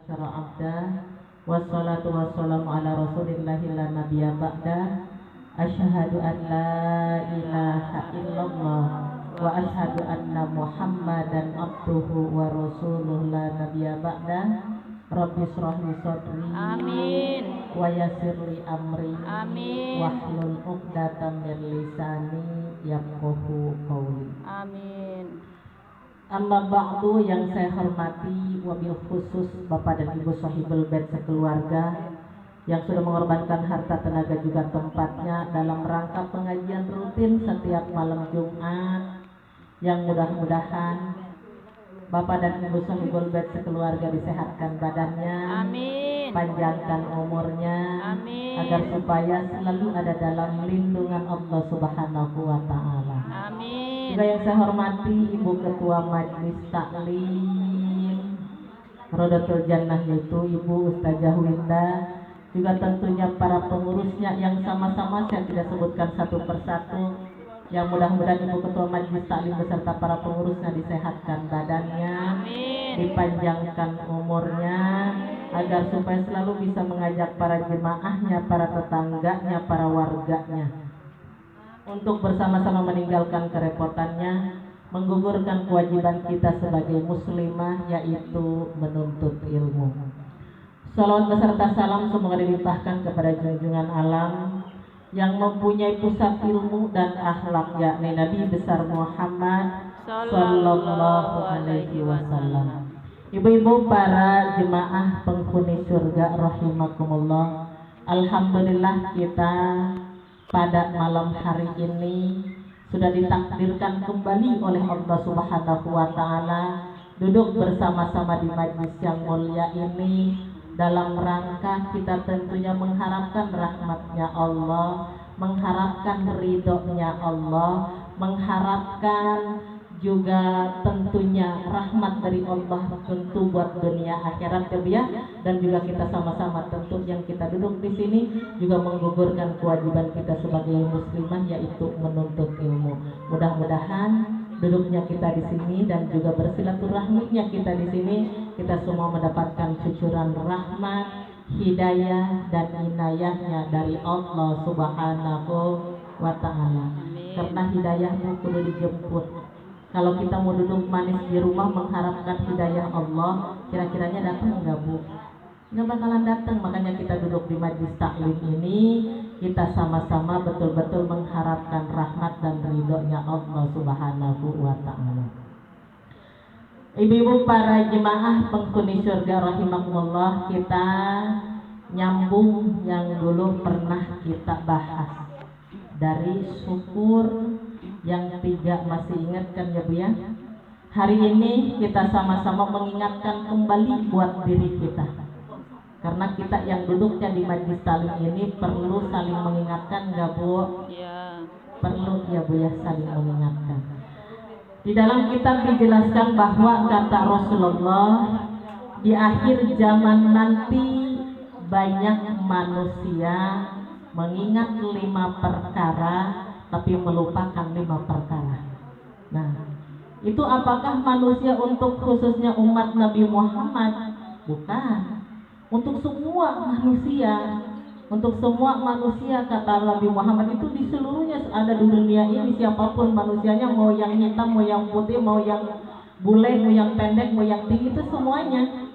asyara abdah. Wassalatu wassalamu ala rasulillahi la nabiyya ba'da. Asyhadu an la ilaha illallah wa asyhadu anna muhammadan abduhu wa rasuluh la nabiyya ba'da. Rabbi shrah li sadri Amin. wa yassir li amri Amin. wahlul 'uqdatam min lisani yafqahu qawli. Amin. Amma ba'du, yang saya hormati wabil khusus Bapak dan Ibu Shahibul Bait sekeluarga yang sudah mengorbankan harta, tenaga juga tempatnya dalam rangka pengajian rutin setiap malam Jumat, yang mudah-mudahan Bapak dan Ibu Shahibul Bait sekeluarga disehatkan badannya, Amin. panjangkan umurnya, Amin. agar supaya selalu ada dalam lindungan Allah Subhanahu wa Ta'ala. Amin. Juga yang saya hormati Ibu Ketua Majelis Taklim Rodatul Jannah, yaitu Ibu Ustazah Winda, juga tentunya para pengurusnya yang sama-sama saya tidak sebutkan satu persatu, yang mudah-mudahan Ibu Ketua Majelis Taklim beserta para pengurusnya disehatkan badannya, Amin. dipanjangkan umurnya, agar supaya selalu bisa mengajak para jemaahnya, para tetangganya, para warganya untuk bersama-sama meninggalkan kerepotannya, menggugurkan kewajiban kita sebagai muslimah, yaitu menuntut ilmu. Salawat beserta salam semoga dilimpahkan kepada junjungan alam yang mempunyai pusat ilmu dan akhlak, yakni Nabi besar Muhammad sallallahu alaihi wasallam. Ibu-ibu para jemaah penghuni surga rahimakumullah, alhamdulillah kita pada malam hari ini sudah ditakdirkan kembali oleh Allah Subhanahu wa Ta'ala duduk bersama-sama di majlis yang mulia ini dalam rangka kita tentunya mengharapkan rahmatnya Allah, mengharapkan ridhonya Allah, mengharapkan juga tentunya rahmat dari Allah tentu buat dunia akhirat ya, dan juga kita sama-sama tentu yang kita duduk di sini juga menggugurkan kewajiban kita sebagai muslimah, yaitu menuntut ilmu. Mudah-mudahan duduknya kita di sini dan juga bersilaturahminya kita di sini, kita semua mendapatkan cucuran rahmat, hidayah dan inayahnya dari Allah Subhanahu wa Ta'ala. Karena hidayahmu kudu dijemput. Kalau kita mau duduk manis di rumah mengharapkan hidayah Allah, kira-kiranya datang nggak Bu? Nggak bakalan datang. Makanya kita duduk di majlis taklim ini, kita sama-sama betul-betul mengharapkan rahmat dan ridhonya Allah Subhanahu wa Ta'ala. Ibu-ibu para jemaah penghuni surga rahimakumullah, kita nyambung yang dulu pernah kita bahas dari syukur yang 3. Masih ingat kan ya Bu ya? Hari ini kita sama-sama mengingatkan kembali buat diri kita, karena kita yang duduknya di majlis taklim ini perlu saling mengingatkan, nggak Bu? Ya. Perlu ya Bu ya, saling mengingatkan. Di dalam kitab dijelaskan bahwa kata Rasulullah, di akhir zaman nanti banyak manusia mengingat 5 perkara tapi melupakan 5 perkara. Nah, itu apakah manusia untuk khususnya umat Nabi Muhammad? Bukan. Untuk semua manusia. Untuk semua manusia kata Nabi Muhammad, itu di seluruhnya ada di dunia ini, siapapun manusianya, mau yang hitam, mau yang putih, mau yang bule, mau yang pendek, mau yang tinggi, itu semuanya.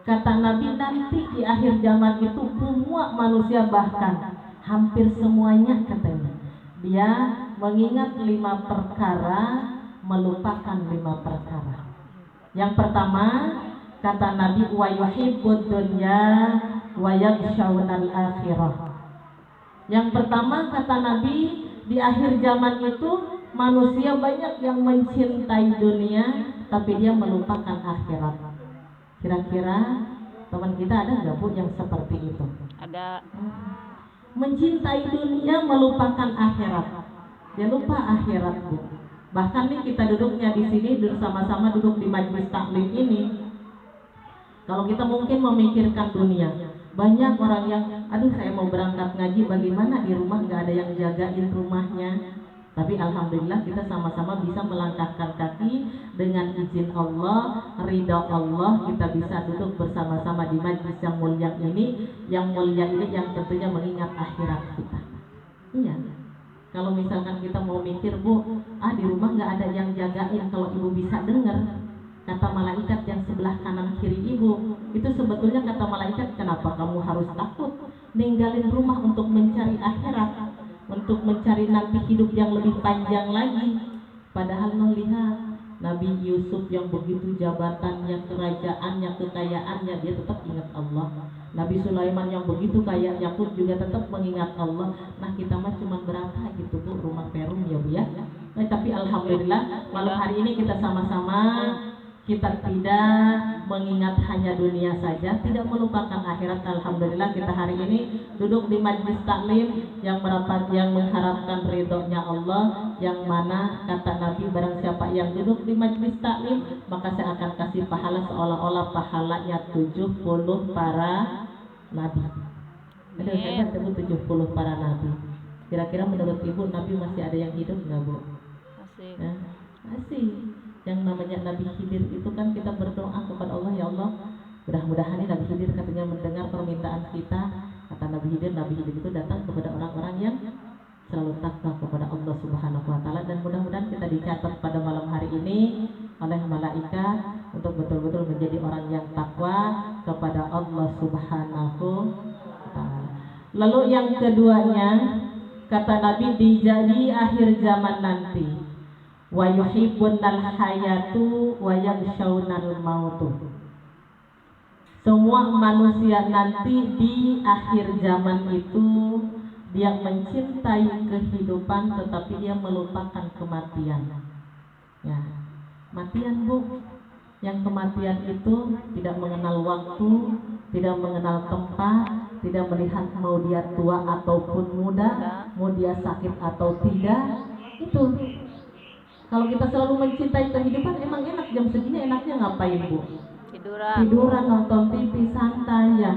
Kata Nabi nanti di akhir zaman itu semua manusia, bahkan hampir semuanya katanya, dia mengingat 5 perkara, melupakan 5 perkara. Yang pertama kata Nabi, wa yuhibbud dunya wa yakhshawunal akhirah. Yang pertama kata Nabi, di akhir zaman itu manusia banyak yang mencintai dunia tapi dia melupakan akhirat. Kira-kira teman kita ada nggak Bu yang seperti itu? Ada. Mencintai dunia melupakan akhirat. Dia lupa akhirat Bu. Bahkan nih kita duduknya di sini sama-sama duduk di majlis taklim ini. Kalau kita mungkin memikirkan dunia, banyak orang yang, aduh saya mau berangkat ngaji, bagaimana di rumah nggak ada yang jagain rumahnya. Tapi alhamdulillah kita sama-sama bisa melangkahkan kaki dengan izin Allah, ridha Allah, kita bisa duduk bersama-sama yang mulia ini yang tentunya mengingat akhirat kita. Iya. Kalau misalkan kita mau mikir, Bu, di rumah nggak ada yang jagain, kalau ibu bisa dengar kata malaikat yang sebelah kanan kiri ibu, itu sebetulnya kata malaikat, kenapa kamu harus takut ninggalin rumah untuk mencari akhirat, untuk mencari nanti hidup yang lebih panjang lagi. Padahal melihat Nabi Yusuf yang begitu jabatannya, kerajaannya, kekayaannya, dia tetap ingat Allah. Nabi Sulaiman yang begitu kayanya pun juga tetap mengingat Allah. Nah, kita mah cuma berapa gitu Bu, rumah perum ya Bu ya. Tapi alhamdulillah malam hari ini kita sama-sama, kita tidak mengingat hanya dunia saja, tidak melupakan akhirat. Alhamdulillah kita hari ini duduk di majlis taklim yang mengharapkan ridhonya Allah, yang mana kata Nabi, barang siapa yang duduk di majlis taklim maka saya akan kasih pahala seolah-olah pahalanya 70 para nabi. Ada hebat Bu, 70 para nabi. Kira-kira menurut Ibu Nabi masih ada yang hidup nggak Bu? Masih. Masih. Yang namanya Nabi Khidir itu kan kita berdoa kepada Allah, ya Allah, mudah-mudahan Nabi Khidir katanya mendengar permintaan kita. Kata Nabi Khidir itu datang kepada orang-orang yang selalu takwa kepada Allah Subhanahu wa taala, dan mudah-mudahan kita dicatat pada malam hari ini oleh malaikat untuk betul-betul menjadi orang yang takwa kepada Allah Subhanahu wa taala. Lalu yang keduanya, kata Nabi, dijadi akhir zaman nanti wa yuhibbunal hayatu wa yaghshawnal mautu. Semua manusia nanti di akhir zaman itu dia mencintai kehidupan tetapi dia melupakan kematian. Ya, matian Bu, yang kematian itu tidak mengenal waktu, tidak mengenal tempat, tidak melihat mau dia tua ataupun muda, mau dia sakit atau tidak. Itu kalau kita selalu mencintai kehidupan, emang enak jam segini enaknya ngapain Bu? Tiduran, nonton TV, santai ya.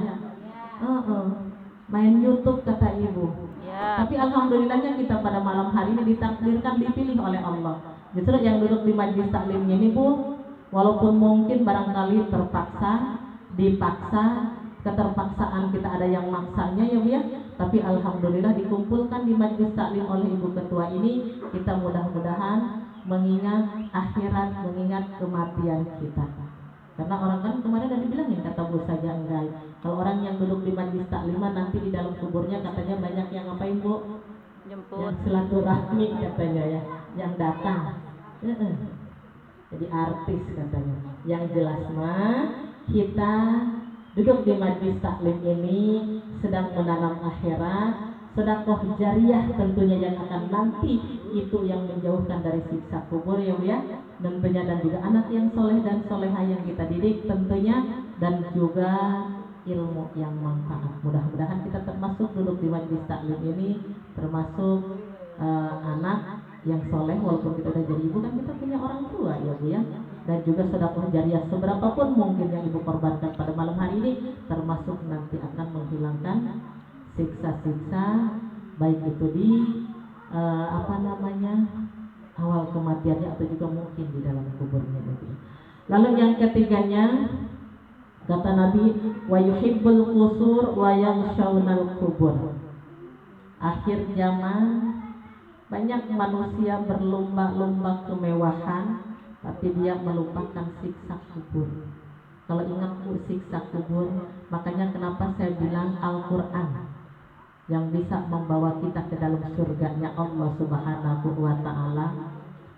Main YouTube kata Ibu. Ya. Tapi alhamdulillahnya kita pada malam hari ini ditakdirkan dipilih oleh Allah. Justru yang duduk di majlis taklim ini Bu, walaupun mungkin barangkali terpaksa, dipaksa, keterpaksaan kita ada yang maksanya ya Bu ya. Tapi alhamdulillah dikumpulkan di majlis taklim oleh Ibu Ketua ini, kita mudah-mudahan mengingat akhirat, mengingat kematian kita. Karena orang kan kemarin udah dibilangin, kata Bu saja enggak. Kalau orang yang duduk di majlis taklim nanti di dalam kuburnya katanya banyak yang ngapain Bu? Jemput. Yang silaturahmi katanya ya, yang datang. Jadi artis katanya. Yang jelas mah kita duduk di majlis taklim ini sedang menanam akhirat. Sedekah jariah tentunya yang akan nanti itu yang menjauhkan dari siksa kubur ya Bu ya, tentunya, dan juga anak yang soleh dan solehah yang kita didik tentunya, dan juga ilmu yang manfaat. Mudah-mudahan kita termasuk duduk di majlis taklim ini termasuk anak yang soleh, walaupun kita udah jadi ibu kan kita punya orang tua ya Bu ya, dan juga sedekah jariah seberapapun mungkin yang Ibu korbankan pada malam hari ini termasuk nanti akan menghilangkan siksa-siksa baik itu di awal kematiannya atau juga mungkin di dalam kuburnya. Lalu yang ketiganya kata Nabi, wa yuhibbul qusur wa yaghshawnal kubur. Akhir zaman banyak manusia berlomba-lomba kemewahan tapi dia melupakan siksa kubur. Kalau ingat siksa kubur, makanya kenapa saya bilang Al-Qur'an yang bisa membawa kita ke dalam surganya Allah Subhanahu wa taala,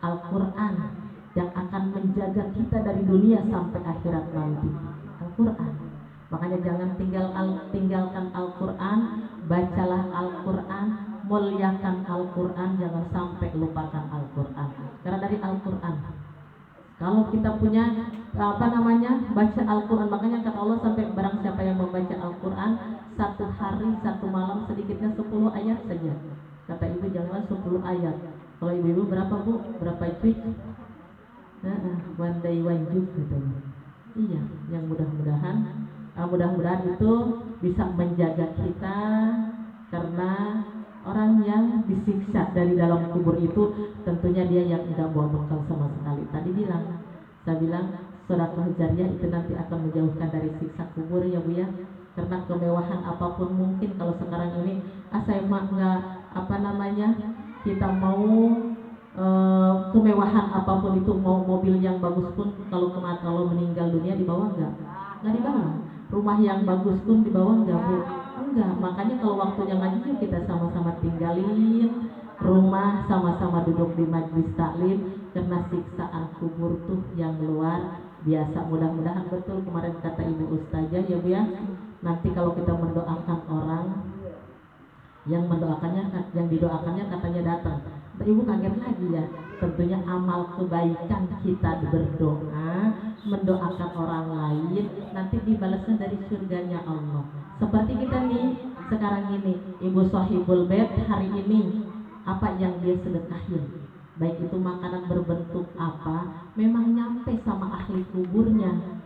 Al-Qur'an yang akan menjaga kita dari dunia sampai akhirat nanti. Al-Qur'an. Makanya jangan tinggalkan Al-Qur'an, bacalah Al-Qur'an, muliakan Al-Qur'an, jangan sampai lupakan Al-Qur'an. Karena dari Al-Qur'an kalau kita punya baca Al-Quran, makanya kata Allah sampai barang siapa yang membaca Al-Quran satu hari satu malam sedikitnya 10 ayat saja. Kata Ibu janganlah 10 ayat. Kalau Ibu berapa Bu? Berapa tweet? One day one juke katanya. Iya, yang mudah-mudahan itu bisa menjaga kita, karena orang yang disiksa dari dalam kubur itu tentunya dia yang tidak bawa bekal sama sekali. Saya bilang sedekah jariah itu nanti akan menjauhkan dari siksa kubur ya Bu ya. karena kemewahan apapun mungkin kalau sekarang ini saya mah nggak kita mau kemewahan apapun itu, mau mobil yang bagus pun kalau meninggal dunia dibawa nggak dibawa, rumah yang bagus pun dibawa nggak Bu, enggak. Makanya kalau waktunya ngaji yuk kita sama-sama tinggalin rumah, sama-sama duduk di majlis taklim, karena siksaan kubur tuh yang luar biasa. Mudah-mudahan betul kemarin kata Ibu Ustazah ya Bu ya, nanti kalau kita mendoakan orang, yang didoakannya katanya datang, Ibu kaget lagi ya. Tentunya amal kebaikan kita berdoa, mendoakan orang lain, nanti dibalasnya dari surganya Allah. Seperti kita nih sekarang ini, Ibu Sohibul Bait hari ini apa yang dia sedekahin, baik itu makanan berbentuk apa, memang nyampe sama ahli kuburnya,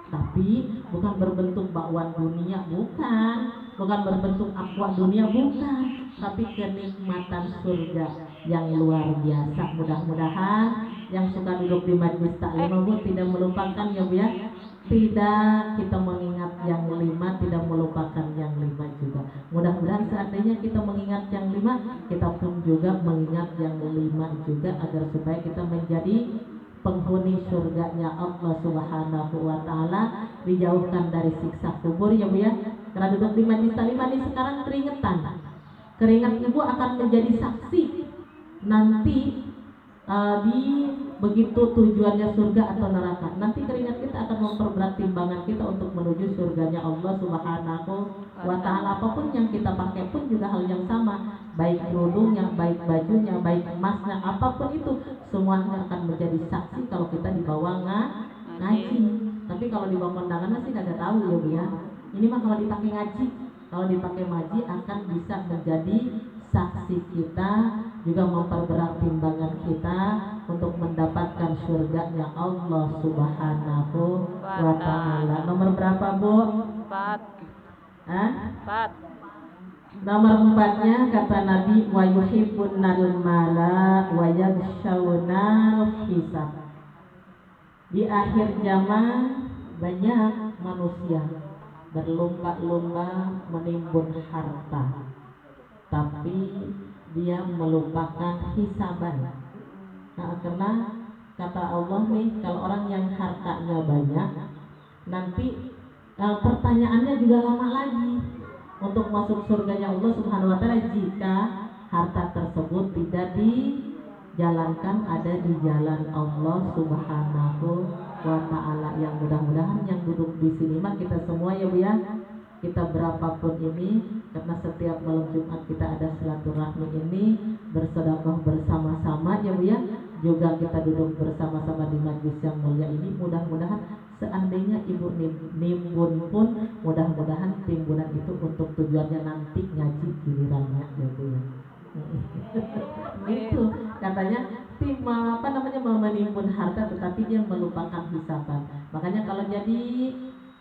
tapi bukan berbentuk bakwan dunia, bukan berbentuk aqua dunia, bukan, tapi kenikmatan surga yang luar biasa. Mudah-mudahan yang suka duduk di majlis taklim Bu tidak melupakan ya Bu ya, tidak kita mengingat yang 5, tidak melupakan yang 5 juga. Mudah-mudahan seandainya kita mengingat yang 5, kita pun juga mengingat yang 5 juga, agar supaya kita menjadi penghuni surganya Allah Subhanahu wa Ta'ala, dijauhkan dari siksa kubur ya Bu ya. Karena duduk di majlis taklim ini sekarang keringat Ibu akan menjadi saksi nanti di begitu tujuannya surga atau neraka. Nanti keringat kita akan memperberat timbangan kita untuk menuju surganya Allah Subhanahu wa Ta'ala. Apapun yang kita pakai pun juga hal yang sama, baik kerudungnya, baik bajunya, baik emasnya, apapun itu semuanya akan menjadi saksi kalau kita dibawa ngaji. Tapi kalau dibawa kondangan sih kagak tahu ya Bu ya. Ini mah kalau dipakai ngaji, kalau dipakai ngaji akan bisa menjadi saksi kita, juga memperberat timbangan kita untuk mendapatkan surganya Allah Subhanahu wa Ta'ala. Nomor berapa Bu? 4. Nomor 4-nya kata Nabi, wa yuhibbunnal mala wa yaghshawunal hisab. Di akhir zaman banyak manusia berlomba-lomba menimbun harta, tapi dia melupakan hisaban. Nah, karena kata Allah nih, kalau orang yang hartanya banyak, nanti pertanyaannya juga lama lagi untuk masuk surganya Allah Subhanahu wa Ta'ala jika harta tersebut tidak dijalankan ada di jalan Allah Subhanahu wa Ta'ala. Yang mudah-mudahan yang duduk di sini mah kita semua ya Bu ya, kita berapapun ini, karena setiap malam Jumat kita ada silaturahmi ini, bersedekah bersama-sama ya Bu ya, juga kita duduk bersama-sama di majlis yang mulia ini. Mudah-mudahan seandainya Ibu nimbun pun, mudah-mudahan timbunan itu untuk tujuannya nanti ngaji gilirannya ya Bu ya. Itu katanya menimbun harta tetapi dia melupakan hisaban. Makanya kalau jadi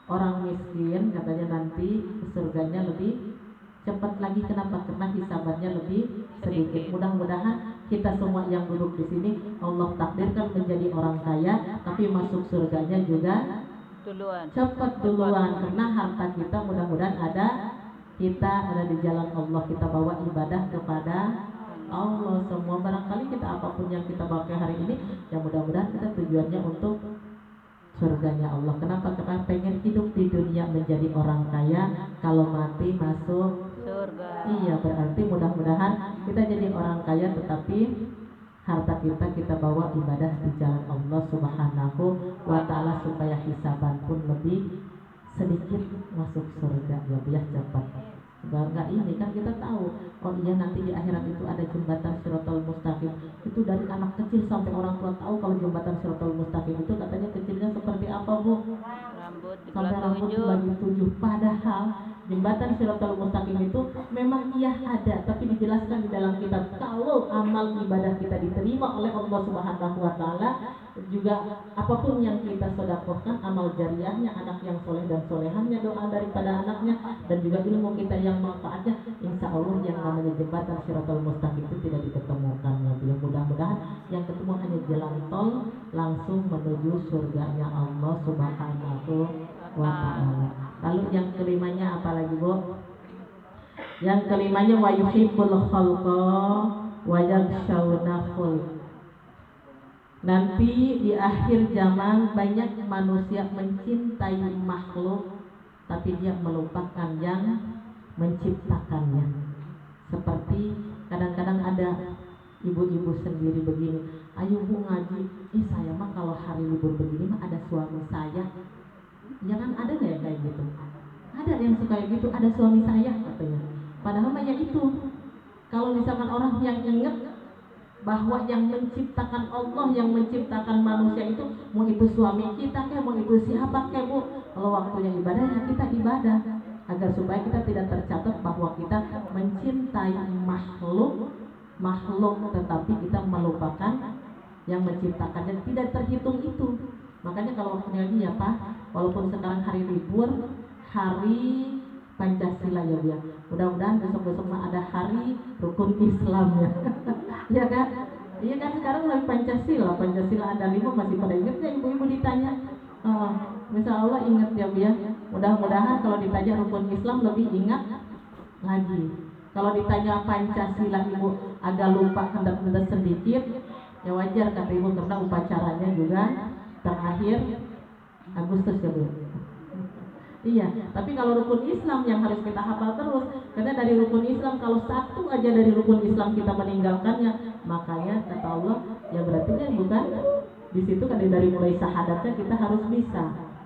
orang miskin katanya nanti surganya lebih cepat lagi. Kenapa? Karena hisabannya lebih sedikit. Mudah-mudahan kita semua yang duduk di sini Allah takdirkan menjadi orang kaya, tapi masuk surganya juga cepat duluan, karena harta kita mudah-mudahan kita ada di jalan Allah, kita bawa ibadah kepada Allah semua. Barangkali kita apapun yang kita pakai hari ini, ya mudah-mudahan kita tujuannya untuk surganya Allah. Kenapa? Karena pengen hidup di dunia menjadi orang kaya, kalau mati masuk surga. Iya, berarti mudah-mudahan kita jadi orang kaya, tetapi harta kita bawa ibadah di jalan Allah Subhanahu wa Ta'ala, supaya hisaban pun lebih sedikit masuk surga ya Bu ya, cepat. Enggak ini kan kita tahu, oh iya nanti di akhirat itu ada jembatan Shiratal Mustaqim. Itu dari anak kecil sampai orang tua tahu kalau jembatan Shiratal Mustaqim itu katanya kecilnya seperti apa Bu? Sampai rambut dibagi 7. Padahal jembatan Shiratal Mustaqim itu memang iya ada, tapi dijelaskan di dalam kitab kalau amal ibadah kita diterima oleh Allah Subhanahu wa Ta'ala, juga apapun yang kita sedekahkan, amal jariahnya, anak yang soleh dan solehannya, doa daripada anaknya, dan juga ilmu kita yang manfaatnya, insya Allah yang namanya jembatan Shiratal Mustaqim itu tidak diketemukan ya. Mudah-mudahan yang ketemu hanya jalan tol langsung menuju surganya Allah Subhanahu wa Ta'ala. Lalu yang kelimanya apa lagi, Bu? Yang kelimanya wa yuhibbul khalqa wa yakhshawna khulq. Nanti di akhir zaman banyak manusia mencintai makhluk tapi dia melupakan yang menciptakannya. Seperti kadang-kadang ada ibu-ibu sendiri begini, ayo Bu ngaji, saya mah kalau hari libur begini mah ada suami saya. Jangan, ada nggak ya kayak gitu? Ada yang suka kayak gitu, ada suami saya katanya. Padahal mah ya itu, kalau misalkan orang yang ingat bahwa yang menciptakan Allah, yang menciptakan manusia itu, mau itu suami kita kayak, mau itu siapa kayak Bu, kalau waktunya ibadah ya kita ibadah, agar supaya kita tidak tercatat bahwa kita mencintai makhluk tetapi kita melupakan yang menciptakannya, tidak terhitung itu. Makanya kalau waktunya lagi ya Pak, walaupun sekarang hari libur, hari Pancasila ya Bu ya, mudah-mudahan besok-besok mah ada hari rukun Islam ya. Ya kan? Iya kan, sekarang lagi Pancasila ada 5, masih pada ingat ya ibu-ibu ditanya? Misal Allah ingat ya Bu ya. Mudah-mudahan kalau ditanya rukun Islam lebih ingat lagi. Kalau ditanya Pancasila ibu agak lupa hendak-hendak sedikit, ya wajar kata ibu karena upacaranya juga terakhir Agustus ya Bu. Iya, tapi kalau rukun Islam yang harus kita hafal terus, karena dari rukun Islam kalau satu aja dari rukun Islam kita meninggalkannya, makanya kata Allah, ya berarti kan bukan di situ kan dari mulai syahadatnya kita harus bisa,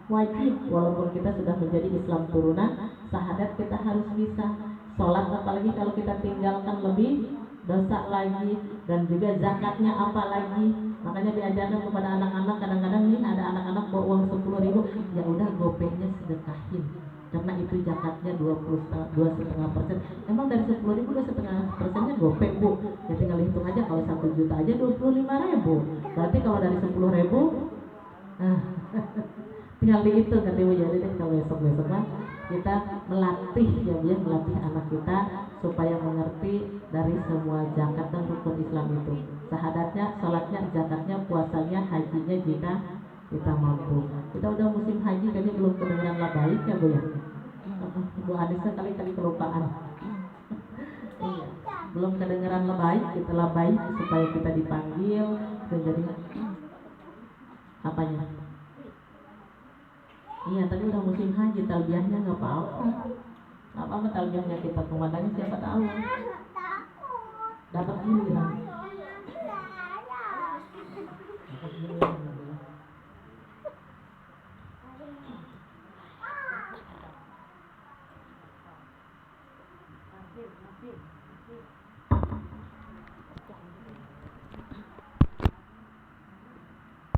wajib, walaupun kita sudah menjadi Islam turunan, syahadat kita harus bisa, sholat apalagi kalau kita tinggalkan lebih dosa lagi, dan juga zakatnya apa lagi. Makanya diajarkan kepada anak-anak, kadang-kadang nih ada anak-anak bawa uang 10.000, ya udah gopeknya sedekahin, karena itu zakatnya 2,5%. Emang dari 10.000 2,5%-nya gopek Bu, ya tinggal hitung aja, kalau 1 juta aja 25.000, berarti kalau dari 10.000 tinggal dihitung kan Ibu. Jadi deh kalau besok-besok mah kita melatih ya Bu ya, melatih anak kita supaya mengerti dari semua zakat dan rukun Islam itu, syahadatnya, sholatnya, zakatnya, puasanya, hajinya jika kita mampu. Kita udah musim haji kayaknya belum kedengeran labaik ya Bu ya. Bu Anissa kali-kali kelupaan. Iya, belum kedengeran labaik, kita labaik supaya kita dipanggil. Jadi apanya? Iya, tapi udah musim haji, talbiyahnya nggak apa-apa. Nggak apa-apa talbiyahnya, kita komandannya siapa tahu dapat giliran.